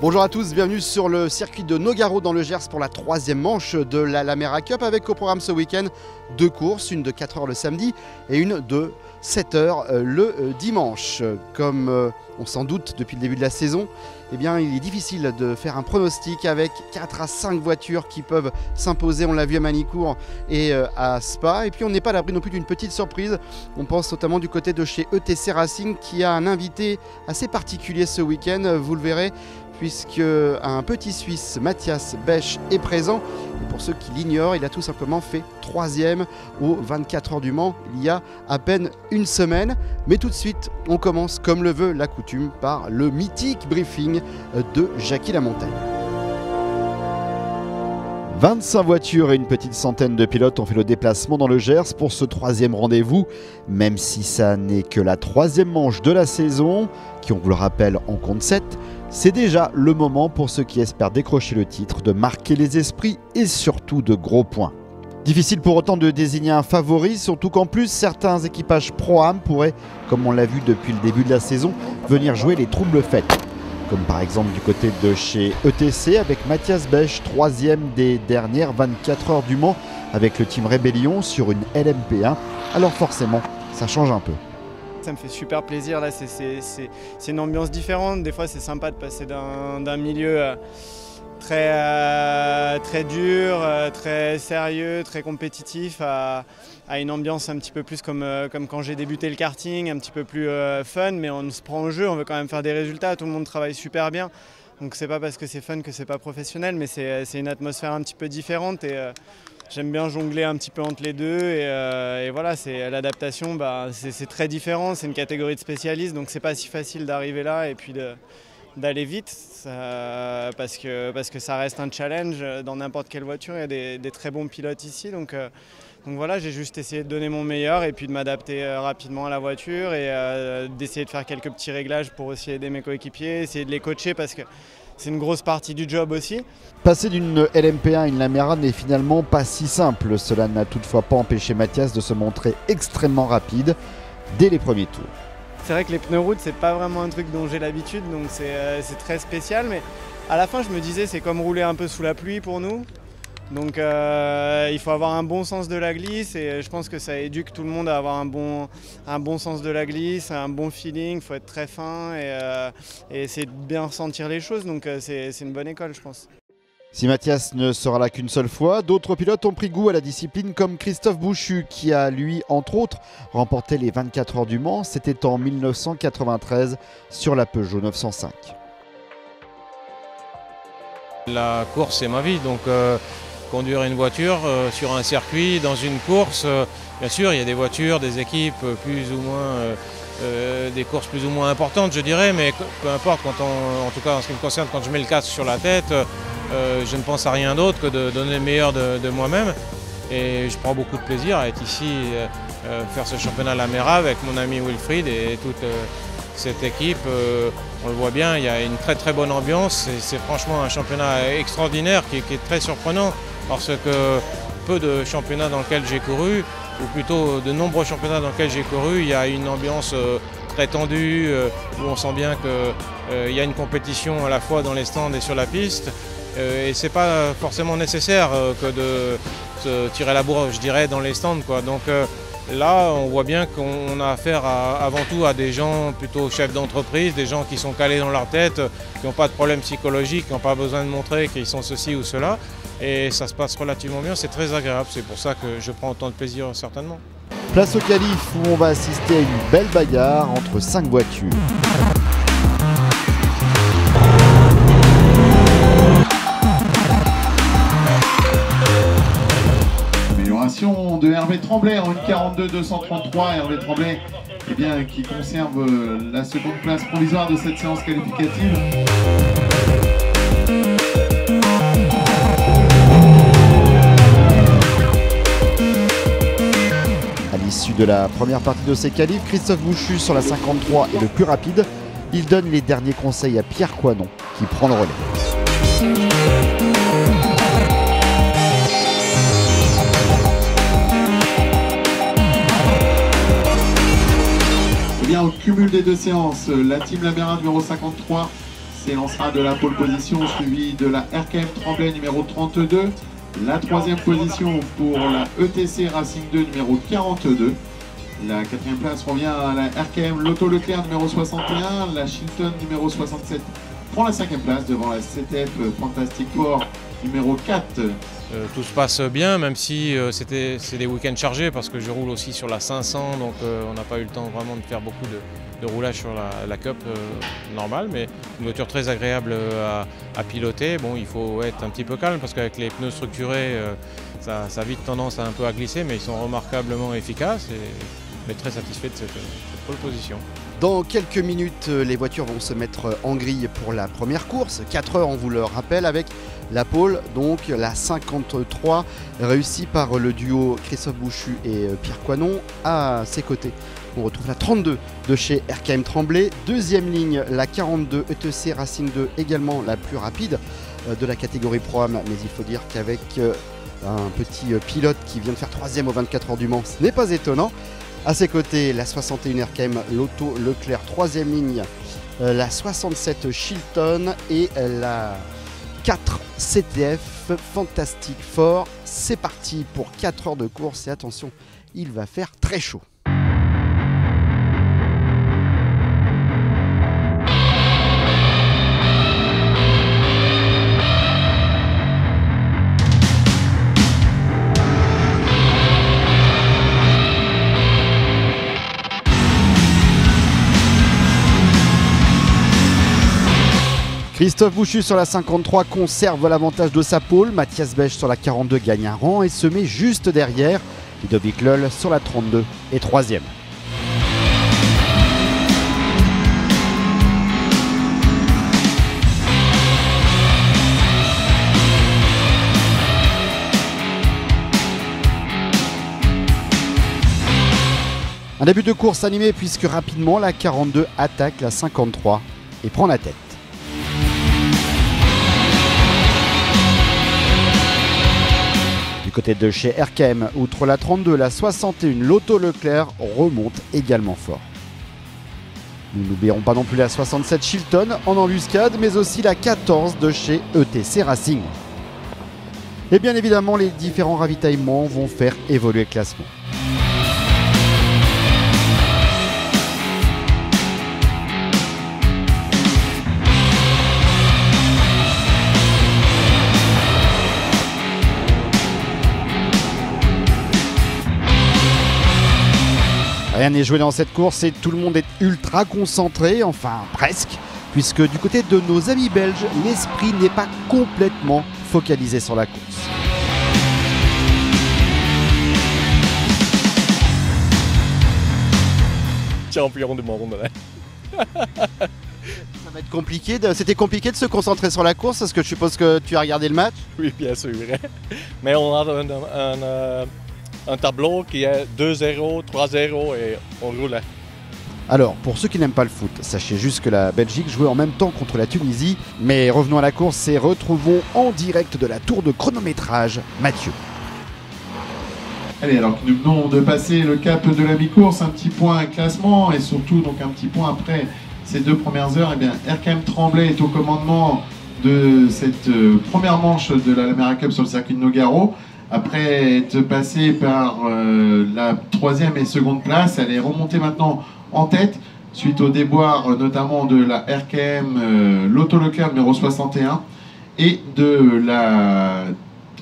Bonjour à tous, bienvenue sur le circuit de Nogaro dans le Gers pour la troisième manche de la Lamera Cup avec au programme ce week-end 2 courses, une de 4 h le samedi et une de 7 h le dimanche. Comme on s'en doute depuis le début de la saison, eh bien, il est difficile de faire un pronostic avec 4 à 5 voitures qui peuvent s'imposer. On l'a vu à Manicourt et à Spa. Et puis on n'est pas à l'abri non plus d'une petite surprise. On pense notamment du côté de chez ETC Racing qui a un invité assez particulier ce week-end. Vous le verrez, puisque un petit Suisse, Mathias Bech, est présent. Et pour ceux qui l'ignorent, il a tout simplement fait 3e aux 24 heures du Mans il y a à peine une semaine. Mais tout de suite, on commence comme le veut la coutume par le mythique briefing de Jackie Lamontagne. 25 voitures et une petite centaine de pilotes ont fait le déplacement dans le Gers pour ce troisième rendez-vous, même si ça n'est que la troisième manche de la saison, qui on vous le rappelle en compte 7, c'est déjà le moment pour ceux qui espèrent décrocher le titre de marquer les esprits et surtout de gros points. Difficile pour autant de désigner un favori, surtout qu'en plus certains équipages Pro-Am pourraient, comme on l'a vu depuis le début de la saison, venir jouer les troubles faits. Comme par exemple du côté de chez ETC avec Mathias Bech, 3e des dernières 24 heures du Mans avec le team Rébellion sur une LMP1. Alors forcément, ça change un peu. Ça me fait super plaisir, là c'est une ambiance différente. Des fois c'est sympa de passer d'un milieu très dur, très sérieux, très compétitif à une ambiance un petit peu plus comme quand j'ai débuté le karting, un petit peu plus fun, mais on se prend au jeu, on veut quand même faire des résultats, tout le monde travaille super bien. Donc c'est pas parce que c'est fun que c'est pas professionnel, mais c'est une atmosphère un petit peu différente et j'aime bien jongler un petit peu entre les deux et voilà, l'adaptation, c'est très différent, c'est une catégorie de spécialistes, donc c'est pas si facile d'arriver là et puis d'aller vite parce que ça reste un challenge dans n'importe quelle voiture. Il y a des très bons pilotes ici, donc voilà, j'ai juste essayé de donner mon meilleur et puis de m'adapter rapidement à la voiture et d'essayer de faire quelques petits réglages pour aussi aider mes coéquipiers, essayer de les coacher parce que c'est une grosse partie du job aussi. Passer d'une LMP1 à une Lamera n'est finalement pas si simple. Cela n'a toutefois pas empêché Mathias de se montrer extrêmement rapide dès les premiers tours. C'est vrai que les pneus route, c'est pas vraiment un truc dont j'ai l'habitude, donc c'est très spécial. Mais à la fin, je me disais, c'est comme rouler un peu sous la pluie pour nous. Donc il faut avoir un bon sens de la glisse et je pense que ça éduque tout le monde à avoir un bon sens de la glisse, un bon feeling. Il faut être très fin et essayer de bien ressentir les choses. Donc c'est une bonne école, je pense. Si Mathias ne sera là qu'une seule fois, d'autres pilotes ont pris goût à la discipline comme Christophe Bouchu qui a lui, entre autres, remporté les 24 heures du Mans. C'était en 1993 sur la Peugeot 905. La course, c'est ma vie, donc conduire une voiture sur un circuit, dans une course, bien sûr, il y a des voitures, des équipes plus ou moins, des courses plus ou moins importantes, je dirais, mais peu importe, en tout cas en ce qui me concerne, quand je mets le casque sur la tête, je ne pense à rien d'autre que de donner le meilleur de moi-même. Et je prends beaucoup de plaisir à être ici, faire ce championnat Lamera avec mon ami Wilfried et toute cette équipe. On le voit bien, il y a une très bonne ambiance. C'est franchement un championnat extraordinaire qui est très surprenant parce que peu de championnats dans lesquels j'ai couru, ou plutôt de nombreux championnats dans lesquels j'ai couru, il y a une ambiance très tendue où on sent bien qu'il y a une compétition à la fois dans les stands et sur la piste. Et c'est pas forcément nécessaire que de se tirer la bourre, je dirais, dans les stands, quoi. Donc là, on voit bien qu'on a affaire avant tout à des gens plutôt chefs d'entreprise, des gens qui sont calés dans leur tête, qui n'ont pas de problème psychologique, qui n'ont pas besoin de montrer qu'ils sont ceci ou cela. Et ça se passe relativement bien, c'est très agréable. C'est pour ça que je prends autant de plaisir, certainement. Place au qualif où on va assister à une belle bagarre entre 5 voitures. De Hervé Tremblay en 1:42.233. Hervé Tremblay qui conserve la seconde place provisoire de cette séance qualificative. À l'issue de la première partie de ces qualifs, Christophe Bouchu sur la 53 est le plus rapide. Il donne les derniers conseils à Pierre Coinon qui prend le relais. Au cumul des deux séances, la team Lamera numéro 53 s'élancera de la pole position, suivi de la RKM Tremblay numéro 32. La troisième position pour la ETC Racing 2 numéro 42. La quatrième place revient à la RKM Lotto Leclerc numéro 61. La Chilton numéro 67 prend la cinquième place devant la CTF Fantastic Four numéro 4. Tout se passe bien, même si c'est des week-ends chargés parce que je roule aussi sur la 500, donc on n'a pas eu le temps vraiment de faire beaucoup de roulage sur la Cup normale, mais une voiture très agréable à piloter. Bon, il faut être un petit peu calme parce qu'avec les pneus structurés, ça a vite tendance à un peu à glisser, mais ils sont remarquablement efficaces et on est très satisfait de cette pole position. Dans quelques minutes, les voitures vont se mettre en grille pour la première course. 4 heures, on vous le rappelle, avec la pole, donc la 53, réussie par le duo Christophe Bouchu et Pierre Coinon. À ses côtés, on retrouve la 32 de chez RKM Tremblay. Deuxième ligne, la 42 ETC Racing 2, également la plus rapide de la catégorie Pro-Am. Mais il faut dire qu'avec un petit pilote qui vient de faire 3e aux 24 heures du Mans, ce n'est pas étonnant. À ses côtés, la 61 RKM Lotto Leclerc, 3e ligne, la 67 Chilton et la 4 CTF Fantastic Four. C'est parti pour 4 heures de course et attention, il va faire très chaud. Christophe Bouchu sur la 53 conserve l'avantage de sa pole. Mathias Bech sur la 42 gagne un rang et se met juste derrière. Ludovic Loll sur la 32 est 3e. Un début de course animé puisque rapidement la 42 attaque la 53 et prend la tête. Du côté de chez RKM, outre la 32, la 61 Lotto Leclerc remonte également fort. Nous n'oublierons pas non plus la 67 Chilton en embuscade, mais aussi la 14 de chez ETC Racing. Et bien évidemment, les différents ravitaillements vont faire évoluer le classement. Rien n'est joué dans cette course et tout le monde est ultra concentré, enfin presque, puisque du côté de nos amis belges, l'esprit n'est pas complètement focalisé sur la course. Champion du monde. Ça va être compliqué, c'était compliqué de se concentrer sur la course, parce que je suppose que tu as regardé le match. Oui, bien sûr. Mais on a un tableau qui est 2-0, 3-0 et on roule. Alors, pour ceux qui n'aiment pas le foot, sachez juste que la Belgique jouait en même temps contre la Tunisie. Mais revenons à la course et retrouvons en direct de la tour de chronométrage Mathieu. Allez, alors que nous venons de passer le cap de la mi-course, un petit point classement et surtout donc un petit point après ces 2 premières heures, eh bien RKM Tremblay est au commandement de cette première manche de la Lamera Cup sur le circuit de Nogaro. Après être passée par la 3e et seconde place, elle est remontée maintenant en tête suite au déboire notamment de la RKM Lotto Leclerc numéro 61 et de la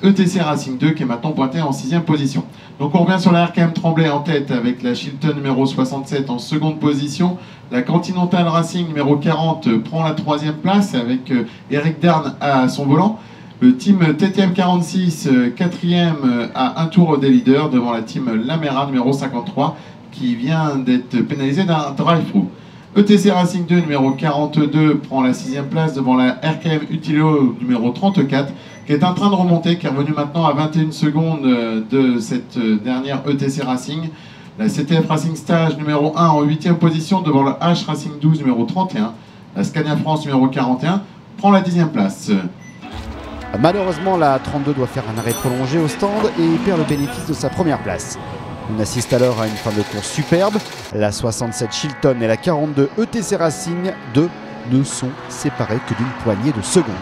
ETC Racing 2 qui est maintenant pointée en 6e position. Donc on revient sur la RKM Tremblay en tête avec la Chilton numéro 67 en seconde position. La Continental Racing numéro 40 prend la 3e place avec Eric Darn à son volant. Le team TTM 46, 4e à un tour des leaders devant la team Lamera numéro 53 qui vient d'être pénalisée d'un drive-through. ETC Racing 2 numéro 42 prend la 6e place devant la RKM Utilo numéro 34 qui est en train de remonter, qui est revenu maintenant à 21 secondes de cette dernière ETC Racing. La CTF Racing Stage numéro 1 en 8e position devant la H Racing 12 numéro 31. La Scania France numéro 41 prend la 10e place. Malheureusement, la 32 doit faire un arrêt prolongé au stand et perd le bénéfice de sa première place. On assiste alors à une fin de course superbe. La 67 Chilton et la 42 ETC Racing 2 ne sont séparés que d'une poignée de secondes.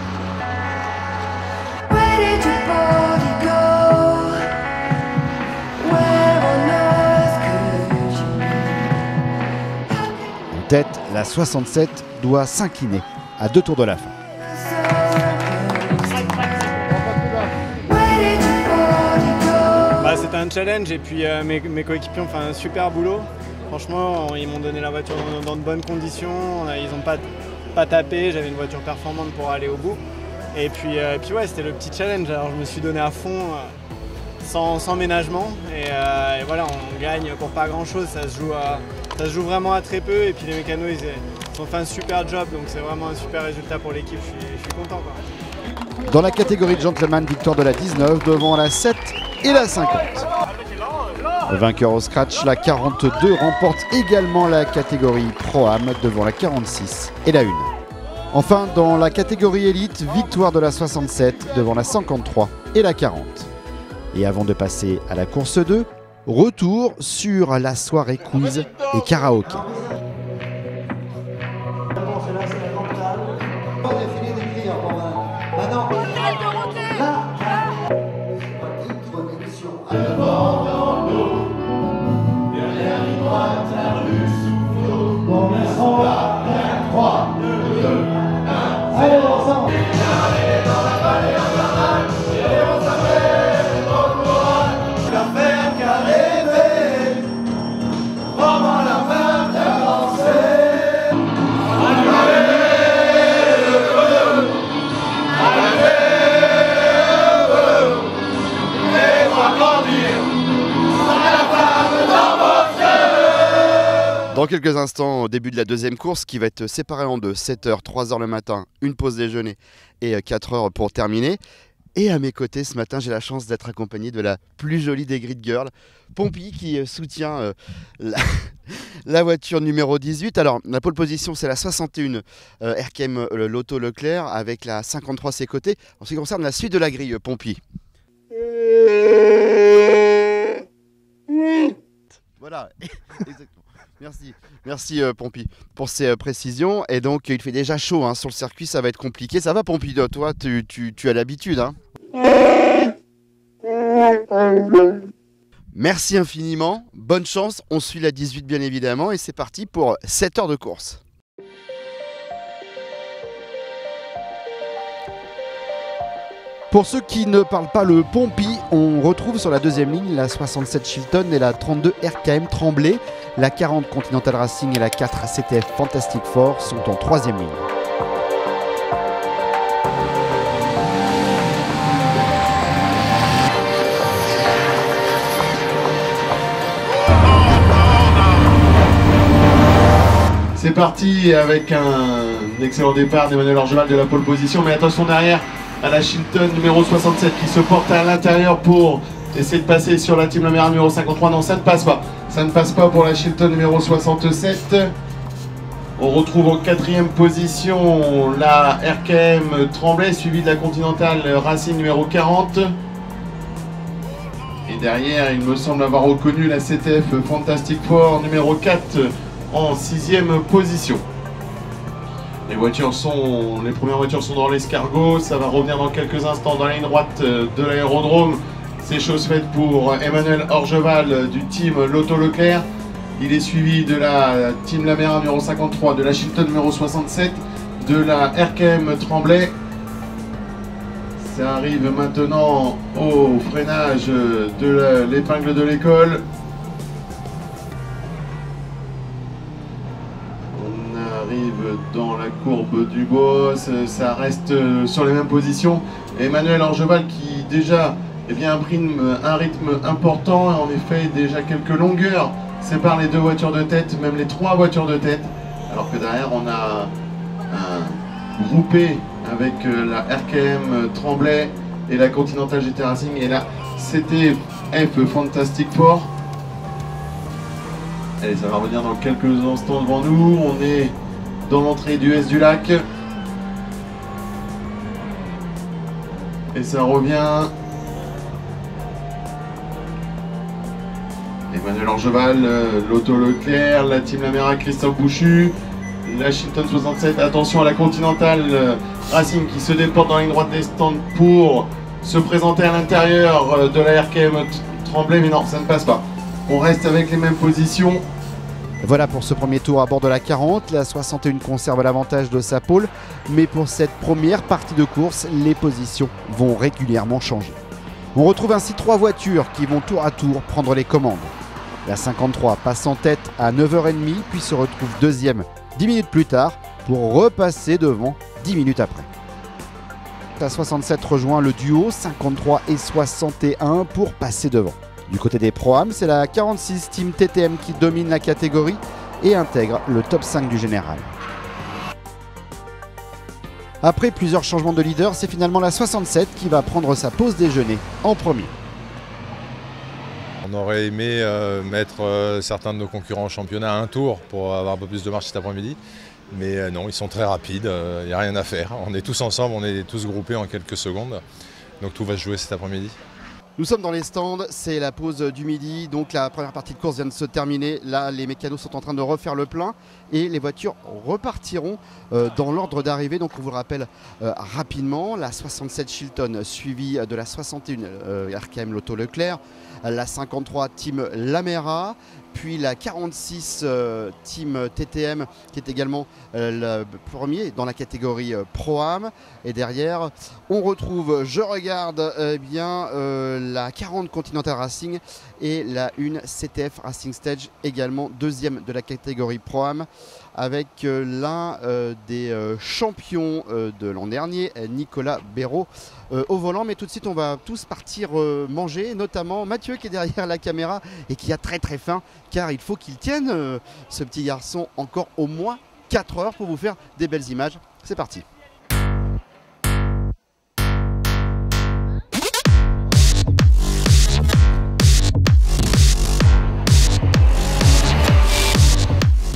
En tête, la 67 doit s'incliner à 2 tours de la fin. C'était un challenge et puis mes coéquipiers ont fait un super boulot. Franchement, ils m'ont donné la voiture dans de bonnes conditions. Ils n'ont pas tapé, j'avais une voiture performante pour aller au bout. Et puis ouais, c'était le petit challenge. Alors je me suis donné à fond, sans ménagement. Et voilà, on gagne pour pas grand chose. Ça se joue vraiment à très peu. Et puis les mécanos, ils ont fait un super job. Donc c'est vraiment un super résultat pour l'équipe. Je suis content, quoi. Dans la catégorie de gentleman, victoire de la 19 devant la 7 et la 50. Le vainqueur au scratch, la 42, remporte également la catégorie Pro-Am devant la 46 et la 1. Enfin, dans la catégorie élite, victoire de la 67 devant la 53 et la 40. Et avant de passer à la course 2, retour sur la soirée quiz et karaoké. Dans quelques instants, au début de la deuxième course qui va être séparée en deux, 7h, 3h le matin, une pause déjeuner et 4h pour terminer. Et à mes côtés ce matin, j'ai la chance d'être accompagné de la plus jolie des grid girls, Pompey, qui soutient la voiture numéro 18. Alors la pole position, c'est la 61 RKM Lotto Leclerc avec la 53 à ses côtés. En ce qui concerne la suite de la grille, Pompey. Voilà, exactement. Merci Pompey pour ces précisions. Et donc il fait déjà chaud sur le circuit, ça va être compliqué. Ça va Pompey, toi tu as l'habitude Merci infiniment, bonne chance, on suit la 18 bien évidemment et c'est parti pour 7 heures de course. Pour ceux qui ne parlent pas le Pompey, on retrouve sur la deuxième ligne la 67 Chilton et la 32 RKM Tremblay. La 40 Continental Racing et la 4 CTF Fantastic Four sont en troisième ligne. C'est parti avec un excellent départ d'Emmanuel Orgeval de la pole position, mais attention derrière à la Chilton numéro 67 qui se porte à l'intérieur pour essayer de passer sur la Team Lamera numéro 53. Non, ça ne passe pas. Ça ne passe pas pour la Chilton numéro 67. On retrouve en quatrième position la RKM Tremblay, suivie de la Continental Racing numéro 40. Et derrière, il me semble avoir reconnu la CTF Fantastic Four numéro 4 en sixième position. Les premières voitures sont dans l'escargot, ça va revenir dans quelques instants dans la ligne droite de l'aérodrome. C'est chose faite pour Emmanuel Orgeval du team Lotto Leclerc. Il est suivi de la Team Lamera numéro 53, de la Chilton numéro 67, de la RKM Tremblay. Ça arrive maintenant au freinage de l'épingle de l'école. Dans la courbe du boss, ça reste sur les mêmes positions. Emmanuel Orgeval qui déjà imprime un rythme important, en effet déjà quelques longueurs séparent les deux voitures de tête, même les trois voitures de tête, alors que derrière on a un groupé avec la RKM Tremblay et la Continental GT Racing et la CTF Fantastic Four. Allez, ça va revenir dans quelques instants devant nous. On est dans l'entrée du S du lac. Et ça revient. Emmanuel Orgeval, Lotto Leclerc, la Team Lamera Christophe Bouchu, la Chilton 67. Attention à la Continental Racing qui se déporte dans la ligne droite des stands pour se présenter à l'intérieur de la RKM Tremblay, mais non, ça ne passe pas. On reste avec les mêmes positions. Voilà pour ce premier tour à bord de la 40. La 61 conserve l'avantage de sa pole, mais pour cette première partie de course, les positions vont régulièrement changer. On retrouve ainsi 3 voitures qui vont tour à tour prendre les commandes. La 53 passe en tête à 9h30, puis se retrouve deuxième 10 minutes plus tard pour repasser devant 10 minutes après. La 67 rejoint le duo 53 et 61 pour passer devant. Du côté des Pro-Am, c'est la 46 Team TTM qui domine la catégorie et intègre le top 5 du général. Après plusieurs changements de leader, c'est finalement la 67 qui va prendre sa pause déjeuner en premier. On aurait aimé mettre certains de nos concurrents au championnat à un tour pour avoir un peu plus de marche cet après-midi. Mais non, ils sont très rapides, il n'y a rien à faire. On est tous ensemble, on est tous groupés en quelques secondes. Donc tout va se jouer cet après-midi. Nous sommes dans les stands, c'est la pause du midi, donc la première partie de course vient de se terminer. Là, les mécanos sont en train de refaire le plein et les voitures repartiront dans l'ordre d'arrivée. Donc on vous le rappelle rapidement, la 67 Chilton suivie de la 61 RKM Lotto Leclerc, la 53 Team Lamera, puis la 46 Team TTM qui est également le premier dans la catégorie Pro-Am. Et derrière, on retrouve, je regarde bien la 40 Continental Racing et la 1 CTF Racing Stage, également deuxième de la catégorie Pro-Am, avec l'un des champions de l'an dernier, Nicolas Béraud, au volant. Mais tout de suite, on va tous partir manger, notamment Mathieu qui est derrière la caméra et qui a très très faim, car il faut qu'il tienne, ce petit garçon, encore au moins 4 heures pour vous faire des belles images. C'est parti.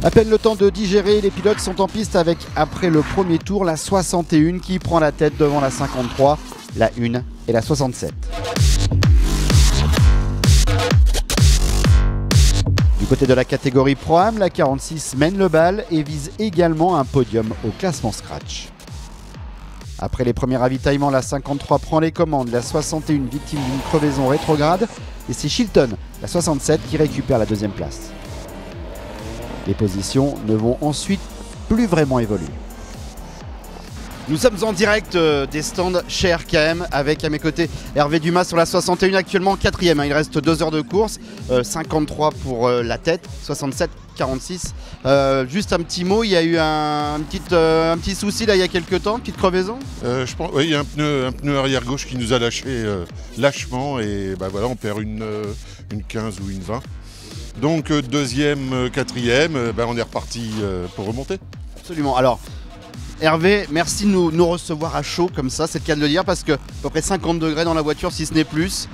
À peine le temps de digérer, les pilotes sont en piste avec, après le premier tour, la 61 qui prend la tête devant la 53, la 1 et la 67. Du côté de la catégorie Pro-Am, la 46 mène le bal et vise également un podium au classement Scratch. Après les premiers ravitaillements, la 53 prend les commandes, la 61 victime d'une crevaison rétrograde et c'est Chilton, la 67, qui récupère la deuxième place. Les positions ne vont ensuite plus vraiment évoluer. Nous sommes en direct des stands chez RKM avec à mes côtés Hervé Dumas sur la 61, actuellement 4e. Il reste 2 heures de course, 53 pour la tête, 67, 46. Juste un petit mot, il y a eu un petit souci là il y a quelques temps, une petite crevaison. Je pense, oui, il y a un pneu arrière gauche qui nous a lâché lâchement et bah, voilà, on perd une 15 ou une 20. Donc deuxième, quatrième, on est reparti pour remonter. Absolument. Alors Hervé, merci de nous recevoir à chaud comme ça, c'est le cas de le dire, parce que à peu près 50 degrés dans la voiture si ce n'est plus.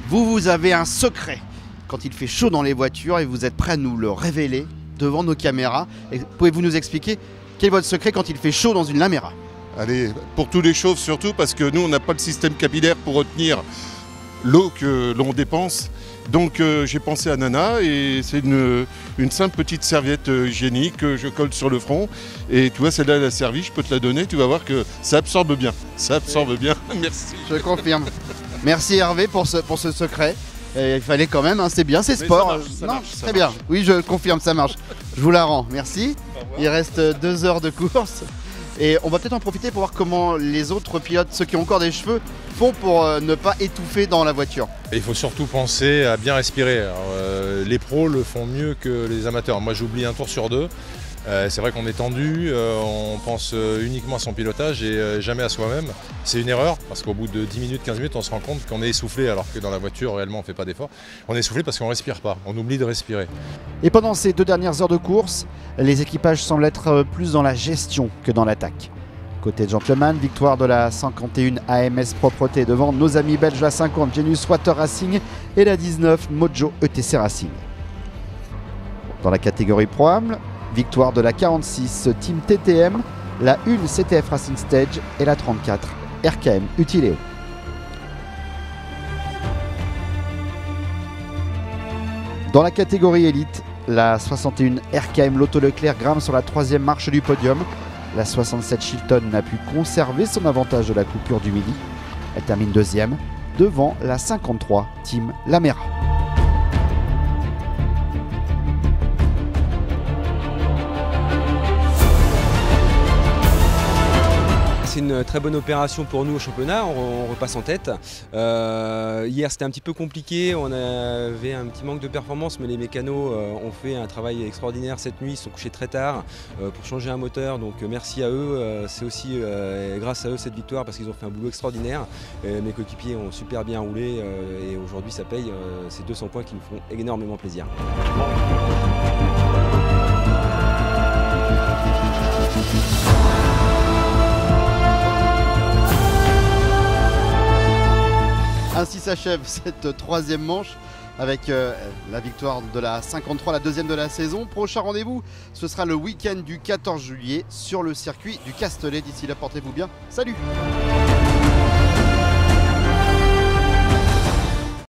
Vous avez un secret quand il fait chaud dans les voitures et vous êtes prêt à nous le révéler devant nos caméras. Pouvez-vous nous expliquer quel est votre secret quand il fait chaud dans une Lamera? Allez, pour tous les chauves surtout, parce que nous on n'a pas le système capillaire pour retenir l'eau que l'on dépense. Donc j'ai pensé à Nana et c'est une simple petite serviette hygiénique que je colle sur le front. Et tu vois, celle-là elle a servi, je peux te la donner, tu vas voir que ça absorbe bien. Ça absorbe bien, merci. Je confirme. Merci Hervé pour ce secret. Et il fallait quand même, hein, c'est bien, c'est sport. Ça marche, très bien. Oui, je confirme, ça marche. Je vous la rends, merci. Il reste 2 heures de course. Et on va peut-être en profiter pour voir comment les autres pilotes, ceux qui ont encore des cheveux, font pour ne pas étouffer dans la voiture. Et il faut surtout penser à bien respirer. Alors, les pros le font mieux que les amateurs. Moi j'oublie un tour sur 2. C'est vrai qu'on est tendu, on pense uniquement à son pilotage et jamais à soi-même. C'est une erreur parce qu'au bout de 10 minutes, 15 minutes, on se rend compte qu'on est essoufflé alors que dans la voiture, réellement, on ne fait pas d'effort. On est essoufflé parce qu'on ne respire pas, on oublie de respirer. Et pendant ces 2 dernières heures de course, les équipages semblent être plus dans la gestion que dans l'attaque. Côté gentleman, victoire de la 51 AMS Propreté devant nos amis belges, la 50 Genius Water Racing et la 19 Mojo ETC Racing. Dans la catégorie Pro-Am, victoire de la 46 Team TTM, la 1 CTF Racing Stage et la 34 RKM Utileo. Dans la catégorie élite, La 61 RKM Lotto Leclerc grimpe sur la 3e marche du podium. La 67 Chilton n'a pu conserver son avantage de la coupure du midi. Elle termine 2e devant la 53 Team Lamera. C'est une très bonne opération pour nous au championnat, on repasse en tête. Hier c'était un petit peu compliqué, on avait un petit manque de performance, mais les mécanos ont fait un travail extraordinaire cette nuit, ils se sont couchés très tard pour changer un moteur, donc merci à eux. C'est aussi grâce à eux cette victoire parce qu'ils ont fait un boulot extraordinaire. Mes coéquipiers ont super bien roulé et aujourd'hui ça paye, ces 200 points qui nous font énormément plaisir. Ainsi s'achève cette 3e manche avec la victoire de la 53, la 2e de la saison. Prochain rendez-vous, ce sera le week-end du 14 juillet sur le circuit du Castellet. D'ici là, portez-vous bien. Salut!